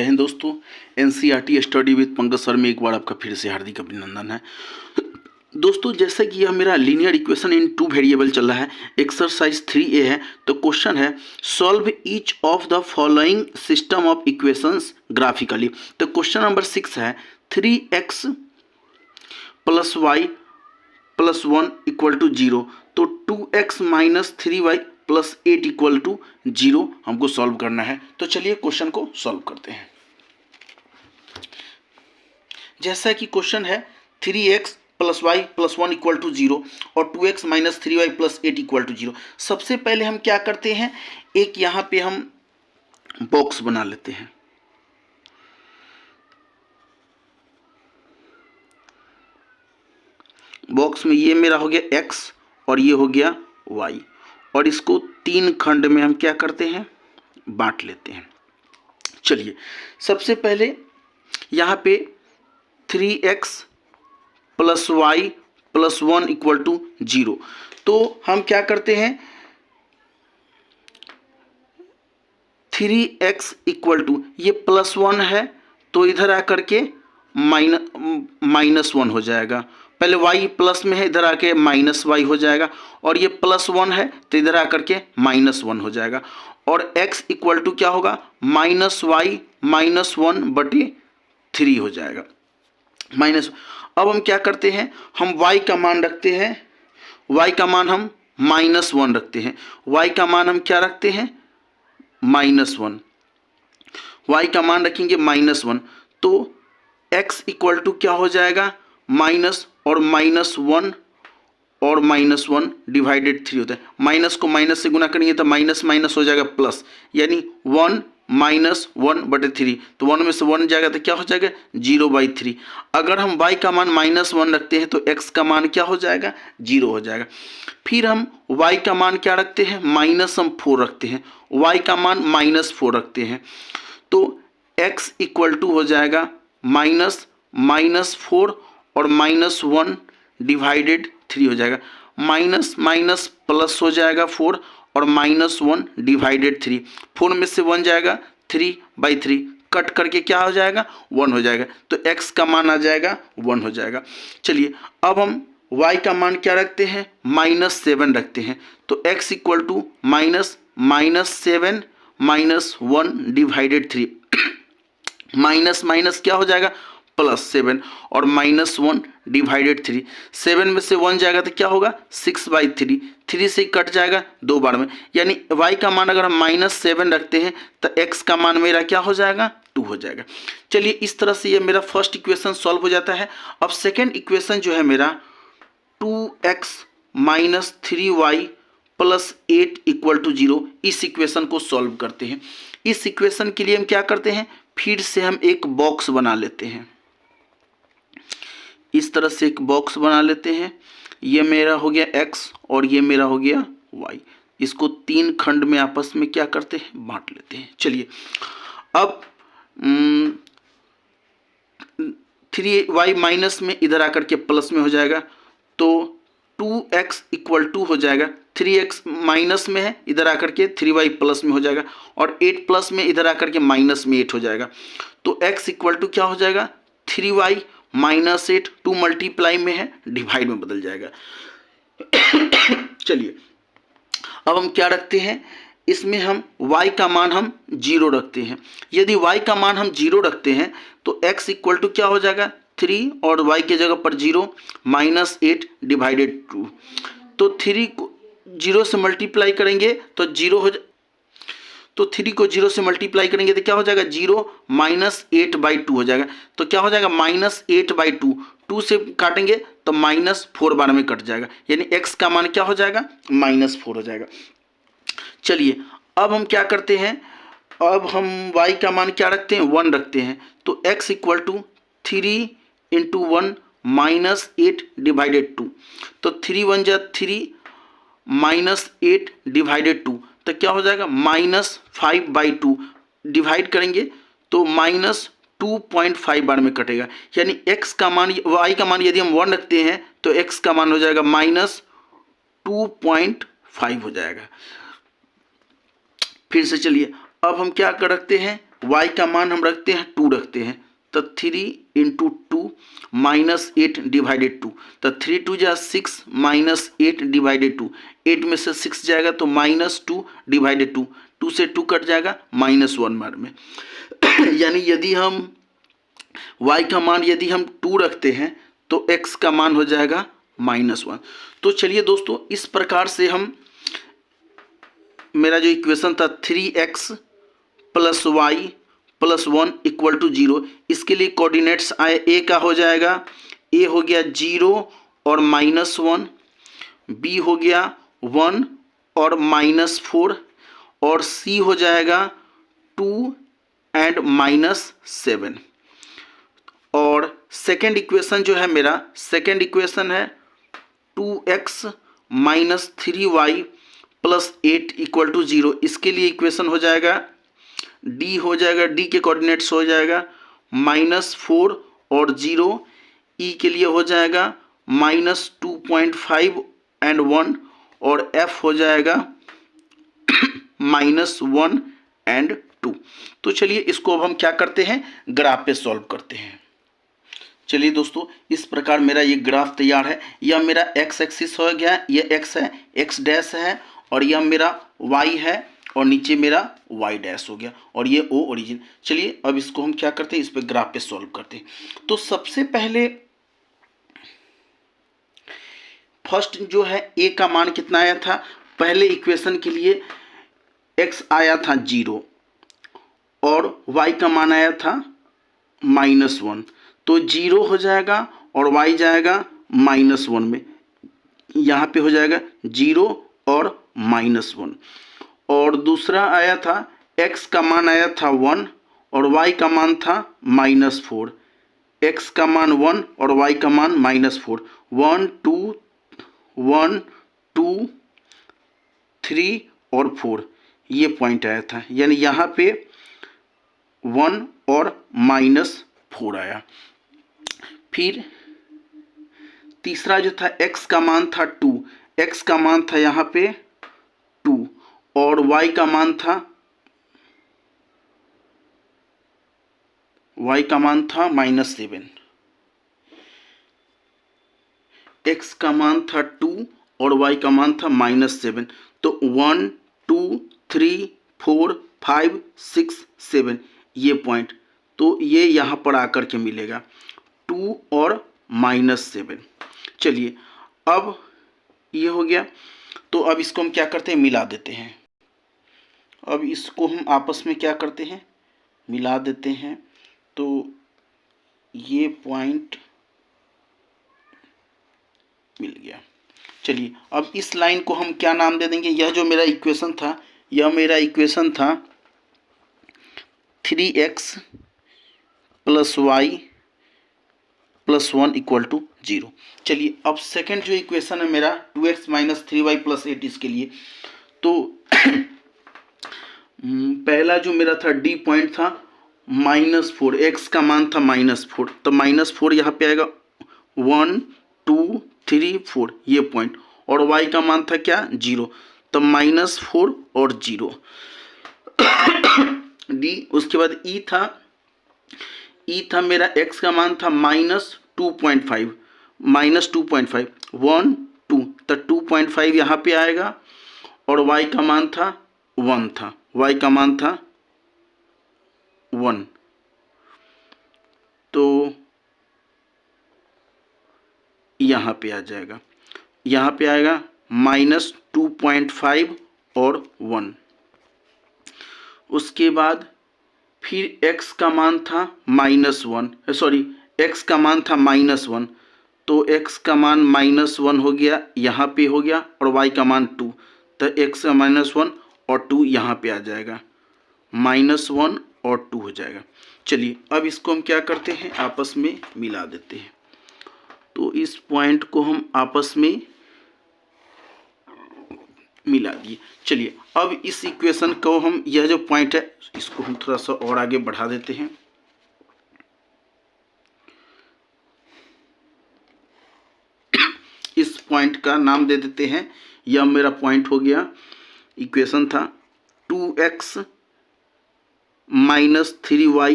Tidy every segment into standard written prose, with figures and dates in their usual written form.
जय हिंद दोस्तों। NCERT study with Pankaj sir में एक बार आपका फिर से हार्दिक अभिनंदन है। दोस्तों जैसे कि यह मेरा linear equation in two variable चल रहा है, एक्सरसाइज 3A है। तो क्वेश्चन है solve each of the following system of equations graphically. तो क्वेश्चन नंबर 6 है 3x plus y plus 1 equal to 0। तो 2x minus 3y plus 8 equal to 0 हमको सॉल्व करना है। तो चलिए क्वेश्चन को सॉल्व करते हैं। जैसा कि क्वेश्चन है 3x plus y plus 1 equal to 0 और 2x minus 3y plus 8 equal to 0। सबसे पहले हम क्या करते हैं, एक यहाँ पे हम बॉक्स बना लेते हैं। बॉक्स में ये मेरा हो गया x और ये हो गया y और इसको 3 खंड में हम क्या करते हैं, बांट लेते हैं। चलिए सबसे पहले यहाँ पे 3x plus y plus 1 equal to 0। तो हम क्या करते हैं, 3x इक्वल टू ये प्लस 1 है तो इधर आकर के माइनस 1 हो जाएगा। पहले y प्लस में है, इधर आके माइनस वाई हो जाएगा और ये प्लस 1 है तो इधर आकर के माइनस 1 हो जाएगा। और x इक्वल टू क्या होगा, माइनस वाई माइनस 1 बटे 3 हो जाएगा माइनस। अब हम क्या करते हैं, हम y का मान रखते हैं, y का मान हम माइनस 1 रखते हैं। y का मान हम क्या रखते हैं, माइनस 1। y का मान रखेंगे माइनस 1 तो x इक्वल टू क्या हो जाएगा, माइनस और माइनस 1 और माइनस 1 डिवाइडेड 3 होता है। माइनस को माइनस से गुना करेंगे तो माइनस माइनस हो जाएगा प्लस, यानी 1 माइनस 1 बटे 3। तो 1 में से 1 जाएगा तो क्या हो जाएगा, 0/3। अगर हम y का मान माइनस 1 रखते हैं तो x का मान क्या हो जाएगा, 0 हो जाएगा। फिर हम y का मान क्या रखते हैं, माइनस हम 4 रखते हैं, y का मान माइनस 4 रखते हैं। तो x इक्वल टू हो जाएगा माइनस 4 और माइनस 1 डिवाइडेड 3 हो जाएगा। माइनस माइनस प्लस हो जाएगा 4 और माइनस 1 डिवाइडेड 3। 4 में से 1 जाएगा, 3/3 कट करके क्या हो जाएगा, 1 हो जाएगा। तो x का मान आ जाएगा 1 हो जाएगा। चलिए अब हम y का मान क्या रखते हैं, माइनस 7 रखते हैं। तो x equal to minus 7 minus 1 divided 3। Minus minus क्या हो जाएगा, प्लस 7 और माइनस 1 डिवाइडेड 3। 7 में से 1 जाएगा तो क्या होगा, 6/3। 3 से कट जाएगा 2 बार में, यानी y का मान अगर हम माइनस 7 रखते हैं तो x का मान मेरा क्या हो जाएगा, 2 हो जाएगा। चलिए इस तरह से ये मेरा फर्स्ट इक्वेशन सॉल्व हो जाता है। अब सेकेंड इक्वेशन जो है मेरा 2x minus 3y plus 8 equal to 0, इस इक्वेशन को सॉल्व करते हैं। इस इक्वेशन के लिए हम क्या करते हैं, फिर से हम एक बॉक्स बना लेते हैं। इस तरह से एक बॉक्स बना लेते हैं। ये मेरा हो गया x और ये मेरा हो गया y। इसको 3 खंड में आपस में क्या करते हैं, बांट लेते हैं। चलिए अब 3y माइनस में इधर आकर के प्लस में हो जाएगा तो 2x इक्वल टू हो जाएगा, 3x माइनस में है इधर आकर के 3y प्लस में हो जाएगा और 8 प्लस में इधर आकर के माइनस में 8 हो जाएगा। तो x इक्वल टू क्या हो जाएगा, 3y माइनस 8, 2 मल्टीप्लाई में है डिवाइड में बदल जाएगा। चलिए अब हम क्या रखते हैं, इसमें हम y का मान हम 0 रखते हैं। यदि y का मान हम 0 रखते हैं तो x इक्वल टू क्या हो जाएगा, 3 और y के जगह पर 0 माइनस 8 डिवाइडेड 2। तो 3 को 0 से मल्टीप्लाई करेंगे तो 0 हो, तो 3 को 0 से मल्टीप्लाई करेंगे तो क्या हो जाएगा, 0 माइनस 8/2 हो जाएगा। तो क्या हो जाएगा, माइनस 8/2। 2 से काटेंगे तो माइनस 4 बार में कट जाएगा, यानी x का मान क्या हो जाएगा, माइनस 4 हो जाएगा। चलिए अब हम क्या करते हैं, अब हम y का मान क्या रखते हैं, 1 रखते हैं। तो x equal to 3 into 1 minus 8 divided 2। तो 3 1 जा 3 माइनस 8 डिवाइडेड 2 तो क्या हो जाएगा, माइनस 5/2 डिवाइड करेंगे तो माइनस 2.5 बार में कटेगा, यानी x का मान, y का मान यदि हम 1 रखते हैं तो x का मान हो जाएगा माइनस 2.5 हो जाएगा। फिर से चलिए अब हम क्या कर रखते हैं, y का मान हम रखते हैं 2 रखते हैं, तो 3 इंटू 2 माइनस 8 डिवाइडेड 2, तो 3 2 जा 6 माइनस 8 डिवाइडेड 2, 8 में से 6 जाएगा तो माइनस 2 डिवाइडेड 2, 2 से 2 कट जाएगा -1 बार में। यानी यदि हम y का मान यदि हम 2 रखते हैं तो x का मान हो जाएगा -1। तो चलिए दोस्तों, इस प्रकार से हम मेरा जो इक्वेशन था 3x plus y plus 1 equal to 0, इसके लिए कोऑर्डिनेट्स आए, a का हो जाएगा, a हो गया 0 और -1, b हो गया 1 और -4, और c हो जाएगा 2 एंड -7। और सेकेंड इक्वेशन जो है मेरा, सेकेंड इक्वेशन है 2x minus 3y plus 8 equal to 0, इसके लिए इक्वेशन हो जाएगा d हो जाएगा, d के कोऑर्डिनेट्स हो जाएगा -4 और 0, e के लिए हो जाएगा -2.5 एंड 1, और f हो जाएगा -1 एंड 2। तो चलिए इसको अब हम क्या करते हैं, ग्राफ पे सॉल्व करते हैं। चलिए दोस्तों, इस प्रकार मेरा ये ग्राफ तैयार है। यह मेरा x एक्सिस हो गया, यह x है, x डैश है, और यह मेरा y है, और नीचे मेरा y डैश हो गया, और ये o ओरिजिन। चलिए अब इसको हम क्या करते हैं, इस पे ग्राफ पे सॉल्व करते हैं। तो सबसे पहले फर्स्ट जो है a का मान कितना आया था, पहले इक्वेशन के लिए x आया था 0 और y का मान आया था -1, तो 0 हो जाएगा और y जाएगा -1 में, यहाँ पे हो जाएगा 0 और -1। और दूसरा आया था x का मान आया था 1 और y का मान था -4, x का मान 1 और y का मान -4, 1 2 3 और 4 ये पॉइंट आया था, यानी यहाँ पे 1 और -4 आया। फिर तीसरा जो था x का मान था 2, x का मान था यहाँ पे 2 और y का मान था -7, x का मान था 2 और y का मान था -7, तो 1 2 3 4 5 6 7 ये पॉइंट, तो ये यहाँ पर आकर के मिलेगा 2 और -7। चलिए अब ये हो गया, तो अब इसको हम क्या करते हैं, मिला देते हैं। अब इसको हम आपस में क्या करते हैं, मिला देते हैं। तो ये पॉइंट मिल गया। चलिए अब इस लाइन को हम क्या नाम दे देंगे, यह जो मेरा इक्वेशन था, यह मेरा इक्वेशन था 3x plus y plus 1 equal to 0। चलिए अब सेकेंड जो इक्वेशन है मेरा 2x माइनस 3y प्लस 8, इसके लिए तो पहला जो मेरा था डी पॉइंट था -4, x का मान था -4, तो -4 यहाँ पे आएगा 1 2 3 4 ये पॉइंट, और y का मान था क्या 0, तो -4 और 0 डी। उसके बाद e था मेरा x का मान था -2.5, 1 2, तो 2.5 यहाँ पे आएगा, और y का मान था 1 था, y का मान था 1, तो यहाँ पे आ जाएगा, यहाँ पे आएगा -2.5 और 1। उसके बाद फिर x का मान था -1, सॉरी x का मान था -1, तो x का मान -1 हो गया, यहाँ पे हो गया, और y का मान 2, तो x का -1 और 2 यहाँ पे आ जाएगा, -1 और 2 हो जाएगा। चलिए अब इसको हम क्या करते हैं, आपस में मिला देते हैं। तो इस पॉइंट को हम आपस में मिला दिए। चलिए अब इस इक्वेशन को हम, यह जो पॉइंट है इसको हम थोड़ा सा और आगे बढ़ा देते हैं। इस पॉइंट का नाम दे देते हैं, यह मेरा पॉइंट हो गया, इक्वेशन था 2x -3y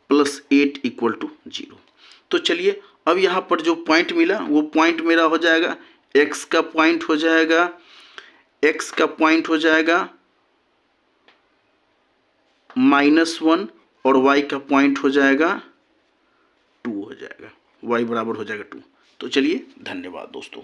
+ 8 = 0। तो चलिए अब यहाँ पर जो पॉइंट मिला वो पॉइंट मेरा हो जाएगा, x का पॉइंट हो जाएगा, -1 और y का पॉइंट हो जाएगा 2 हो जाएगा, y बराबर हो जाएगा 2। तो चलिए धन्यवाद दोस्तों।